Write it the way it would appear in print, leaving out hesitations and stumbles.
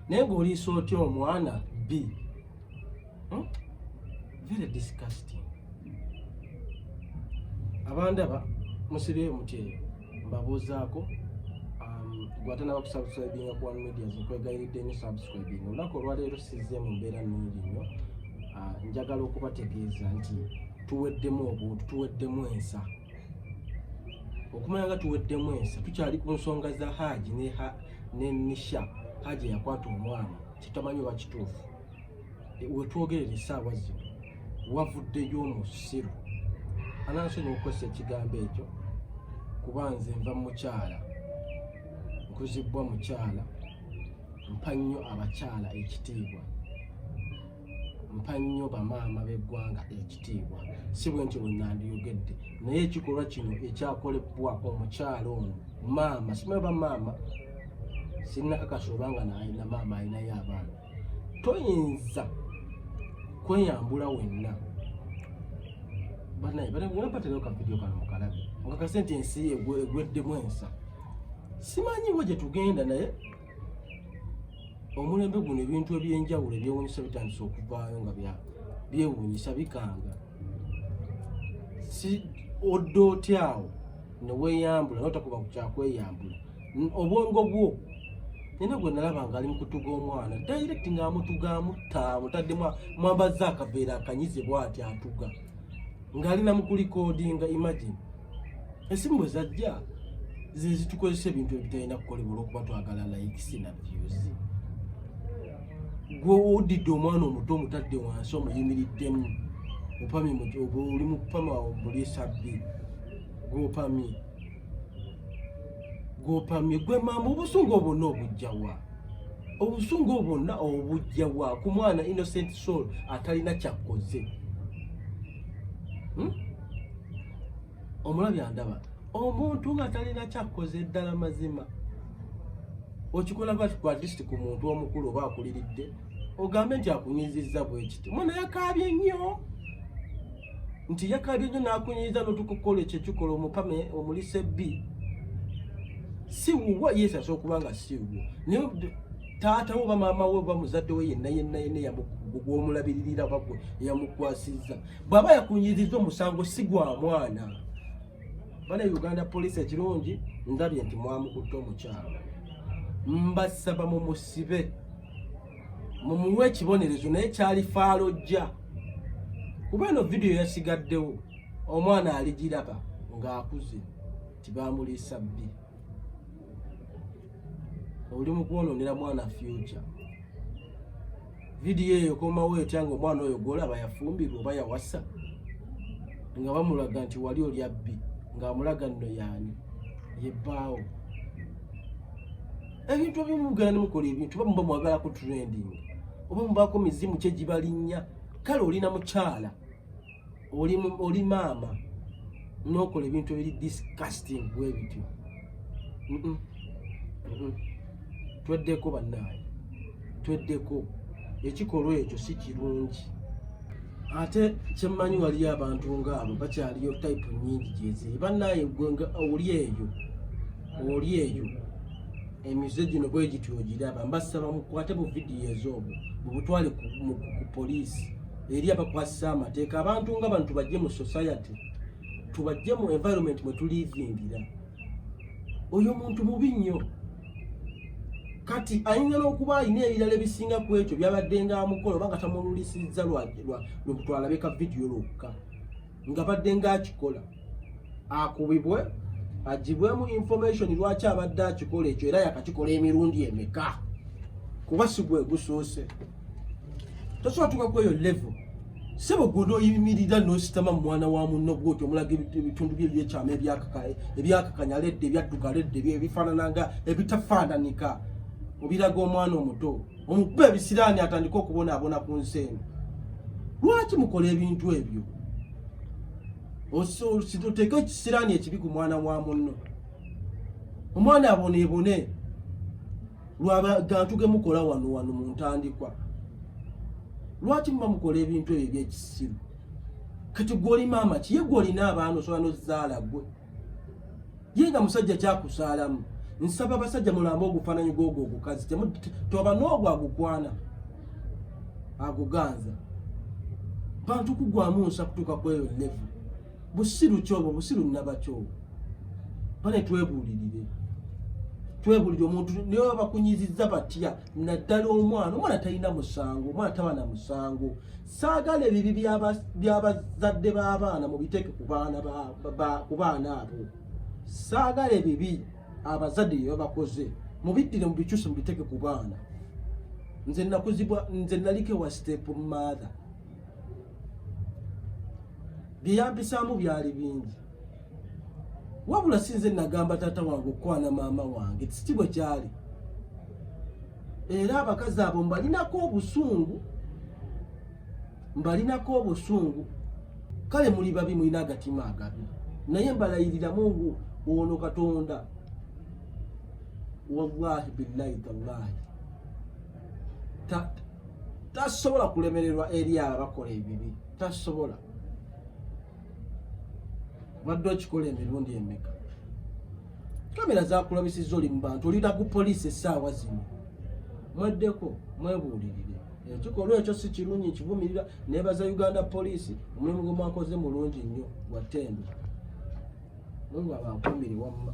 naye ng'oliisa otya omwana B. Very disgusting. Abandaba musibye mutye mbabuuzaako gwatanaba kusubscribinga ku One Media nkwegayiridde ne subscribing. Olunaku olwaleero sizze mu mbeera nnungi nnyo. Njagala okubategeeza nti tuweddemu obuntu, tuweddemu ensa. Okumanya nga tuweddemu ensa tukyali ku nsonga za Haji ne Nisha. Haji yakwata omwana kitamanyi oba kituufu. Wetwogerera essaawa zino wavuddeyo omusiru. Anansonyi okukozesa ekigambo ekyo kuba nze nva mukyala, nkuzibwa mukyala, mpa nnyo abakyala ekitiibwa, mpa nnyo bamaama b'eggwanga ekitiibwa. Si bwe nti wenandiyogedde, naye ekikolwa kino ekyakolebwa omukyala ono maama, simanyi oba maama, sinnakakasa obanga naalina maama alinayo abaana. Toyinza kweyambula wenna. Banaye baterewo ka video kano mukalabe nkakase nti ensi egweddemu ensa. Simanyiwo gye tugenda, naye omulembe guno ebintu ebyenjawulo ebyewuunyisa bitandise okuvaayo nga byewuunyisa bikanga. Si odde otyawo ne weeyambula n'otakuba ku kyakweyambula. Obwongo bwo nina gwe nalaba nga ali mu kutuga omwana direct ng'amutuga amutta amutaddemu mwambaze akaveera akanyize bw'ati atuga ng'ali na mu kulikodinga. Imagine esimu bwe zajja zitukozesa ebintu ebitalina kukolebwa olw'okuba twagala likes na views. Gwe odidde omwana omuto omutadde wansi omuyimiriddemu opamye oli mu kupama omuliisa bbi gwopamye gwe maama. Obusungu obwonna obujjawa, obusungu obwonna obujjawa ku mwana innocent soul atalina kyakkoze. Omulabya ndaba omuntu nga talina kyakkoze ddala mazima. Okikola bati ku artist ku muntu omukulu oba akuliridde ogambe nti akunyizizza bwe kiti. Mwana yakaabye nnyo nti yakaabye nnyo n'akunyiza n'otukokola ekyo kikola omupame omulise bbi. Si wuwa yeesasa okuba nga si wuwo, naye taata we oba maama we oba muzadde we yenna gw'omulabiririra oba gwe yamukwasizza bw'aba yakunyizizza omusango si gwa mwana. Bana Uganda Police ekirungi ndabye nti mwamukutte omukyala. Mbasaba mumusibe mumuwe ekibonerezo, naye kyali faalojja kuba eno video yasigaddewo omwana aligiraba ng'akuze tibamuliisa bbi. Oli mu kwonoonera mwana future. Video eyo komawo etya nga omwana oyo gw'olaba yafumbirwa oba yawasa nga bamulaga nti wali olya bbi ng'amulaga nno yaani yebbaawo. Ebintu ebimu mugenda ne mukola ebintu oba muba mwagalako trending oba mubaako mizimu kye gibalinnya. Kale olina mukyala, oli maama n'okola ebintu ebiri disgusting bwe bityo. Tweddeko bannaaye, tweddeko. Ekikolwa ekyo si kirungi. Ate kyemmanyi waliyo abantu ng'abo bakyaliyo type nnyingi gyeziri. Bannaaye gwe nga oli eyo emize gino bwe gityo ogiraba. Mbasaba mukwate bu video ez'obwo mubutwale ku poliisi eri abakwasisa amateeka. Abantu nga bano tubajje mu society, tubajje mu environment mwe tulivingira. Oyo muntu mubi nnyo. Kati ayinza n'okuba alina ebirala ebisinga ku ekyo byabadde ng'amukola oba nga tamululisizza twalabe ka video lwokka nga badde ng'akikola. Akubibwe agibwemu information lwaki abadde akikola ekyo era yakakikola emirundi emeka, kuba si gwe gusoose. Tosobola tuka ku eyo level. Sebo gwe n'oyimirira n'ositama mu mwana wa munno bw'otyo omulaga ebitundu bye ebyekyama ebyakakanyaledde ebyaddugaledde ebifaanana nga ebitafaananika. Obiraga omwana omuto omukuba ebisiraani atandika okubonaabona ku nsi eno. Lwaki mukola ebintu ebyo? Situteeke ekisiraani ekibi ku mwana wa munno. Omwana aboneebone lwabantu ge mukola wano mu ntandikwa. Lwaki muba mukola ebintu ebyo eby'ekisiru? Kati gw'oli maama ki? Ye gw'olina abaana osobola n'ozzaala gwe. Ye nga musajja kyakusaalamu. nsaba abasajja mulamba ogufaananyi gw'ogwo ogukazi toba n'ogwo agukwana aguganza bantu kugwamu nsa kutuuka kweyo levu busiru kyobo busiru nabakyobo bane twebuulirire omuntu niwe bakunyizizza batya naddala omwana talina musango omwana taba na musango saagala ebibi by'abazadde b'abaana mubiteeke ku baana abo saagala ebibi abazadde bye babakoze mubiddire mubikyuse mubiteeke ku baana nze nakuzibwa nze naliko wa step mother byeyampisaamu byali bingi wabula sinze nagamba taata wange okwana maama wange tikibwe kyali era abakazi abo mbalinako obusungu kale muli babi mulina agatima agabi naye mbalayirira Mungu ono Katonda wallahi billahi tallahi tasobola kulemererwa eri abakola ebibi tasobola wadde okikola emirundi emeka kamera zakulabisizza oli mu bantu olina ku poliisi essaawa zino mweddeko mwebuulirire ekikolwa ekyo si kirungi nkivumirira nebaza Uganda poliisi omulimu gwe mwakoze mulungi nnyo gwa ttendo Mungu abankuumire wamma